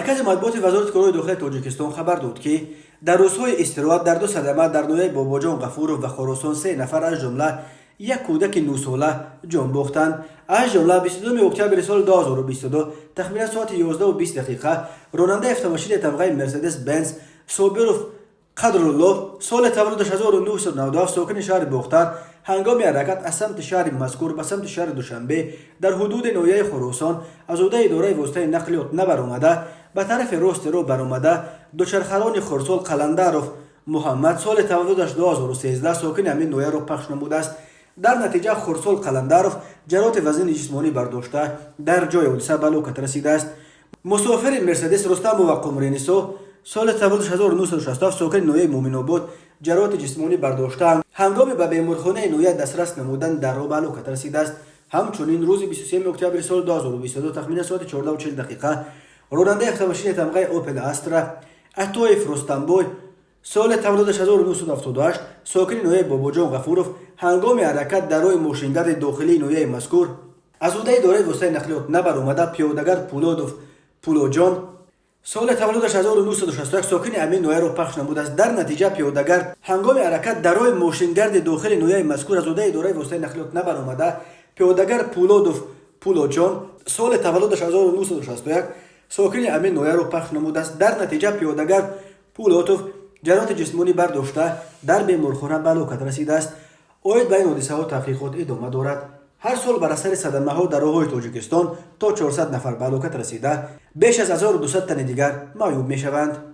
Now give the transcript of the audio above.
مرکز مطبوعات وزارت کارهای داخلی تاجیکستان خبر داد که در روزهای استراحت در دو صدمه در نوحه باباجان غفورов و خراسان 3 نفر از جمله یک کودک 9 ساله جان باختند. از جمله 22 اکتبر سال 2022 تخمینا ساعت 11:20 راننده автомашини طبقه مرسدس بنز صابروف قدرالله سال تولدش 1997 ساکن شهر باختر هنگام حرکت از سمت شهر مذکور به سمت شهر دوشنبه در حدود ناحیه خراسان از عهده اداره واسطه نقلیات نبرآمده به طرف راست رو برآمده دوچرخران خرسال قلندروف محمد سال تولدش 2013 ساکن همین ناحیه را پخش نموده است. در نتیجه خرسال قلندروف جراحت وزن جسمانی برداشته در جای حادثه به هلاکت رسیده است. مسافر مرسدس رستم و قمرینیسو سال تولدش 1967 ساکن ناحیه مومن‌آباد جراحت جسمانی برداشته هنگام به بیمارخانه ناحیه دسترس نمودن در راه به هلاکت رسیده است. همچنین روز 23 اکتبر سال 2022 تخمین ساعت 14:40 راننده автомашини طبقه اوپل استرا اتویف رستمبوی سال تولدش 1978 ساکن ناحیه باباجان غفورov هنگام حرکت در راه ماشینگرد داخلی ناحیه مذکور از عهده اداره واسطه نقلیات نبرآمده پیادهگر پولادوف پولوجان سال تولدش 1961 ساکن همین ناحیه را پخش نموده است. در نتیجه پیادهگر هنگام حرکت در راه ماشینگرد داخلی ناحیه مذکور از عهده اداره واسطه نقلیات نبرآمده پیادهگر پولادوف پولوجان سال تولدش 1961 ساکن همین ناحیه را پخش نموده است. در نتیجه پیادهگر پولاتوف جراحت جسمانی برداشته در بیمارخانه به هلاکت رسیده است. اوید به این حادثه ها تحقیقات ادامه دارد. هر سال بر اثر صدمه ها در راههای تاجیکستان تا 400 نفر به هلاکت رسیده بیش از 1200 تن دیگر معیوب می شوند.